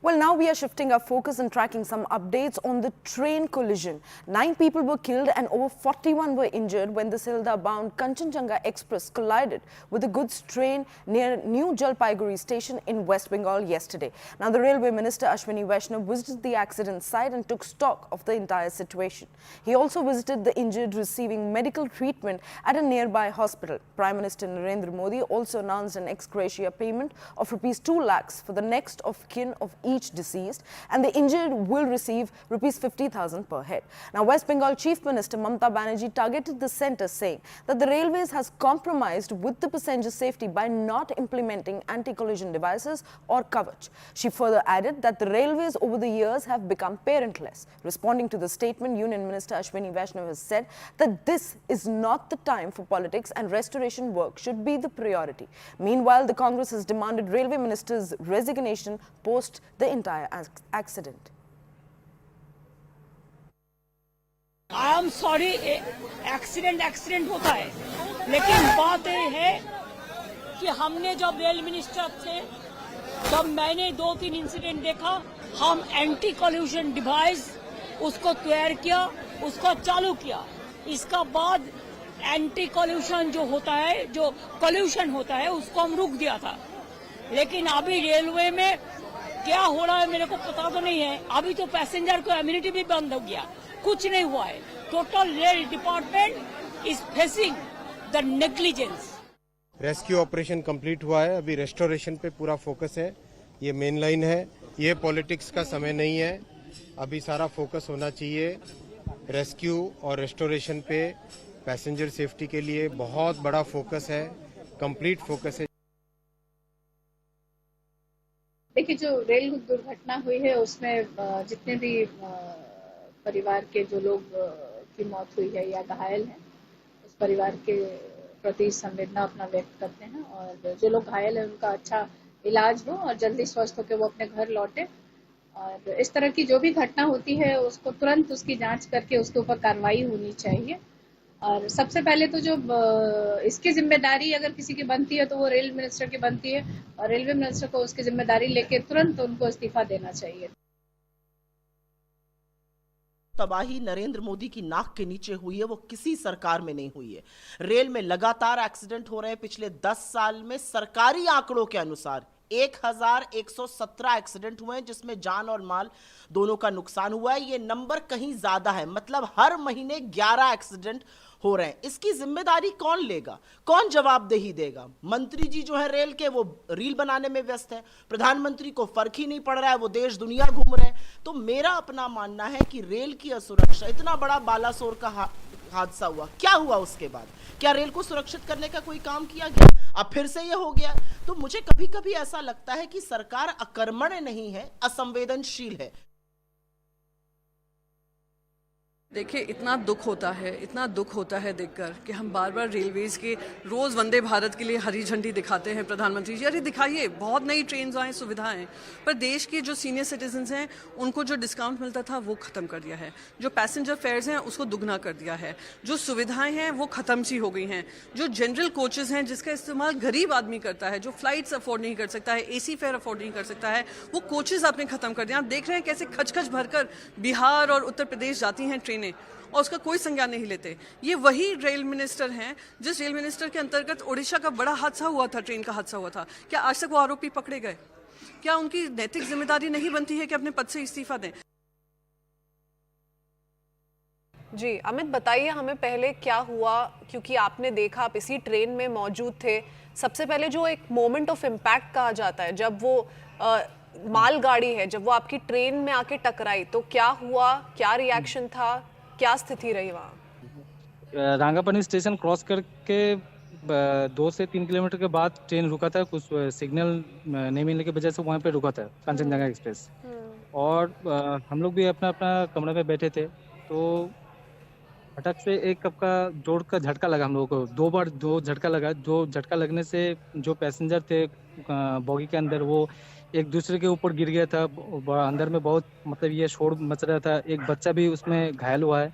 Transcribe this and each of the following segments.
Well, now we are shifting our focus and tracking some updates on the train collision. 9 people were killed and over 41 were injured when the Silda-bound Kanchenjunga Express collided with a goods train near New Jalpaiguri station in West Bengal yesterday. Now, the Railway Minister Ashwini Vaishnav visited the accident site and took stock of the entire situation. He also visited the injured receiving medical treatment at a nearby hospital. Prime Minister Narendra Modi also announced an ex gratia payment of rupees 2 lakhs for the next of kin of each deceased, and the injured will receive rupees 50,000 per head. Now, West Bengal Chief Minister Mamata Banerjee targeted the centre, saying that the railways has compromised with the passenger safety by not implementing anti-collision devices or Kavach. She further added that the railways over the years have become parentless. Responding to the statement, Union Minister Ashwini Vaishnav has said that this is not the time for politics and restoration work should be the priority. Meanwhile, the Congress has demanded Railway Minister's resignation post the entire accident. I am sorry, accident होता है, लेकिन बात ये है कि हमने जब rail minister थे तब मैंने 2-3 इंसिडेंट देखा। हम एंटी कॉल्यूशन डिवाइस उसको तैयार किया, उसको चालू किया। इसका बाद एंटी कॉल्यूशन जो होता है, जो कॉल्यूशन होता है, उसको हम रुक दिया था। लेकिन अभी रेलवे में क्या हो रहा है मेरे को पता तो नहीं है। अभी तो पैसेंजर को इम्यूनिटी भी बंद हो गया, कुछ नहीं हुआ है। Total rail department is facing the negligence. Rescue operation complete हुआ है, अभी रेस्टोरेशन पे पूरा फोकस है। ये मेन लाइन है, ये पॉलिटिक्स का समय नहीं है। अभी सारा फोकस होना चाहिए रेस्क्यू और रेस्टोरेशन पे। पैसेंजर सेफ्टी के लिए बहुत बड़ा फोकस है, कंप्लीट फोकस है। देखिए, जो रेल दुर्घटना हुई है उसमें जितने भी परिवार के जो लोग की मौत हुई है या घायल हैं, उस परिवार के प्रति संवेदना अपना व्यक्त करते हैं, और जो लोग घायल हैं उनका अच्छा इलाज हो और जल्दी स्वस्थ होकर वो अपने घर लौटे। और इस तरह की जो भी घटना होती है उसको तुरंत उसकी जांच करके उसके ऊपर कार्रवाई होनी चाहिए। और सबसे पहले तो जो इसकी जिम्मेदारी अगर किसी की बनती है तो वो रेल मिनिस्टर की बनती है, और रेलवे मिनिस्टर को उसकी जिम्मेदारी लेके तुरंत उनको इस्तीफा देना चाहिए। तबाही नरेंद्र मोदी की नाक के नीचे हुई है, वो किसी सरकार में नहीं हुई है। रेल में लगातार एक्सीडेंट हो रहे हैं। पिछले 10 साल में सरकारी आंकड़ों के अनुसार 1117 एक्सीडेंट हुए हैं, जिसमें जान और माल दोनों का नुकसान हुआ है। ये नंबर कहीं ज्यादा है, मतलब हर महीने 11 एक्सीडेंट हो रहे हैं। इसकी जिम्मेदारी कौन लेगा, कौन जवाबदेही देगा? मंत्री जी जो है रेल के, वो रील बनाने में व्यस्त है। प्रधानमंत्री को फर्क ही नहीं पड़ रहा है, वो देश दुनिया घूम रहे हैं। तो मेरा अपना मानना है कि रेल की असुरक्षा, इतना बड़ा बालासोर का हादसा हुआ, क्या हुआ उसके बाद? क्या रेल को सुरक्षित करने का कोई काम किया गया? अब फिर से ये हो गया। तो मुझे कभी कभी ऐसा लगता है कि सरकार अकर्मण्य नहीं है, असंवेदनशील है। देखिए, इतना दुख होता है देखकर कि हम बार बार रेलवेज़ के रोज़ वंदे भारत के लिए हरी झंडी दिखाते हैं प्रधानमंत्री जी। अरे दिखाइए, बहुत नई ट्रेन आए, सुविधाएं, पर देश के जो सीनियर सिटीजन्स हैं उनको जो डिस्काउंट मिलता था वो ख़त्म कर दिया है। जो पैसेंजर फेयर्स हैं उसको दुगना कर दिया है। जो सुविधाएं हैं वो ख़त्म सी हो गई हैं। जो जनरल कोचेज़ हैं जिसका इस्तेमाल गरीब आदमी करता है, जो फ्लाइट्स अफोर्ड नहीं कर सकता है, AC फेयर अफोर्ड नहीं कर सकता है, वो कोचेज़ आपने ख़त्म कर दिया। आप देख रहे हैं कैसे खच भरकर बिहार और उत्तर प्रदेश जाती हैं ट्रेनें, और उसका कोई संज्ञान नहीं लेते। ये वही रेल मिनिस्टर हैं जिस रेल मिनिस्टर के अंतर्गत ओडिशा का बड़ा हादसा हुआ था, ट्रेन का हादसा हुआ था। क्या आज तक वो आरोपी पकड़े गए? क्या उनकी नैतिक जिम्मेदारी नहीं बनती है कि अपने पद से इस्तीफा दें? जी अमित, बताइए हमें पहले क्या हुआ, क्योंकि आपने देखा, आप इसी ट्रेन में मौजूद थे। सबसे पहले जो एक मोमेंट ऑफ इम्पैक्ट कहा जाता है, जब वो मालगाड़ी है, जब वो आपकी ट्रेन में आके टकराई, तो क्या हुआ, क्या रिएक्शन था, क्या स्थिति रही वहाँ? रांगापनी स्टेशन क्रॉस करके 2 से 3 किलोमीटर के बाद ट्रेन रुका था। कुछ सिग्नल नहीं मिलने की वजह से वहाँ पे रुका था कांचनजंगा एक्सप्रेस। और हम लोग भी अपना अपना कमरे में बैठे थे, तो फटक से एक कप का जोड़ का झटका लगा हम लोगों को। 2 बार झटका लगा। जो झटका लगने से जो पैसेंजर थे बोगी के अंदर, वो एक दूसरे के ऊपर गिर गया था। अंदर में बहुत मतलब ये शोर मच रहा था। एक बच्चा भी उसमें घायल हुआ है।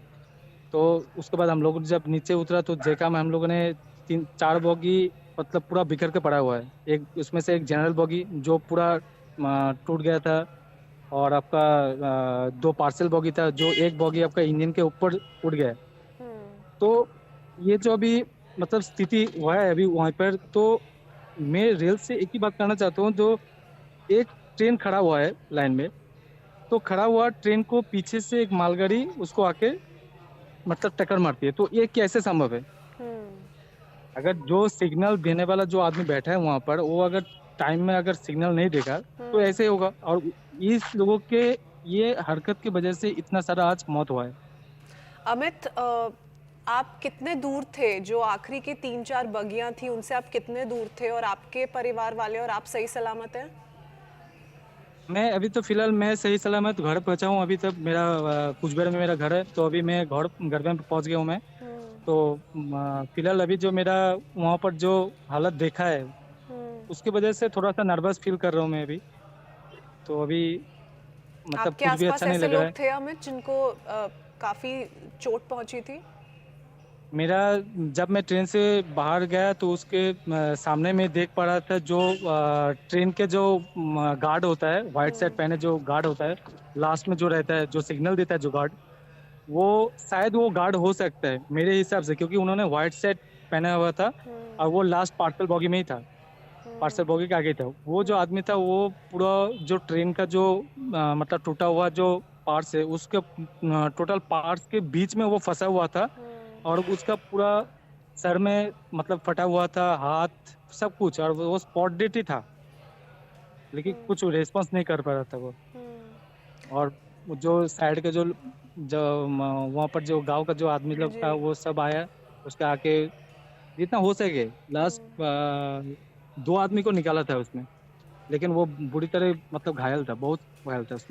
तो उसके बाद हम लोग जब नीचे उतरा तो देखा में हम लोगों ने 3-4 बोगी मतलब पूरा बिखर के पड़ा हुआ है। एक उसमें से एक जनरल बोगी जो पूरा टूट गया था। और आपका 2 पार्सल बॉगी था, जो एक बॉगी आपका इंजन के ऊपर उड़ गया। तो ये जो अभी मतलब स्थिति हुआ है अभी वहाँ पर, तो मैं रेल से एक ही बात कहना चाहता हूँ, जो एक ट्रेन खड़ा हुआ है लाइन में, तो खड़ा हुआ ट्रेन को पीछे से एक मालगाड़ी उसको आके मतलब टक्कर मारती है, तो ये कैसे संभव है? अगर जो सिग्नल देने वाला जो आदमी बैठा है वहां पर, वो अगर टाइम में अगर सिग्नल नहीं देगा तो ऐसे होगा। और इस लोगों के ये हरकत की वजह से इतना सारा आज मौत हुआ है। अमित, आप कितने दूर थे? जो आखिरी की 3-4 बगियां थी उनसे आप कितने दूर थे, और आपके परिवार वाले और आप सही सलामत हैं? मैं अभी तो फिलहाल मैं सही सलामत घर पहुंचा हूँ। अभी तक मेरा कुचबिहार में मेरा घर है, तो अभी मैं घर में पहुंच गया हूँ मैं। तो फिलहाल अभी जो मेरा वहाँ पर जो हालत देखा है उसकी वजह से थोड़ा सा नर्वस फील कर रहा हूँ मैं अभी। तो अभी मतलब आपके कुछ भी आसपास अच्छा नहीं ऐसे लग रहा लोग है। थे अमित जिनको काफी चोट पहुंची थी? मेरा जब मैं ट्रेन से बाहर गया तो उसके सामने में देख पा रहा था, जो ट्रेन के जो गार्ड होता है, व्हाइट शर्ट पहने जो गार्ड होता है, लास्ट में जो रहता है, जो सिग्नल देता है जो गार्ड, वो शायद वो गार्ड हो सकता है मेरे हिसाब से, क्योंकि उन्होंने व्हाइट शर्ट पहना हुआ था और वो लास्ट पार्सल बॉगी में ही था, पार्सल बॉगी के आगे था। वो जो आदमी था वो पूरा जो ट्रेन का जो मतलब टूटा हुआ जो पार्ट्स है उसके टोटल पार्ट्स के बीच में वो फंसा हुआ था, और उसका पूरा सर में मतलब फटा हुआ था, हाथ सब कुछ, और वो स्पॉट डेड ही था, लेकिन कुछ रेस्पॉन्स नहीं कर पा रहा था वो। और जो साइड के जो वहाँ पर जो गांव का जो आदमी लोग था वो सब आया, उसके आके जितना हो सके लास्ट 2 आदमी को निकाला था उसमें, लेकिन वो बुरी तरह मतलब घायल था, बहुत घायल था।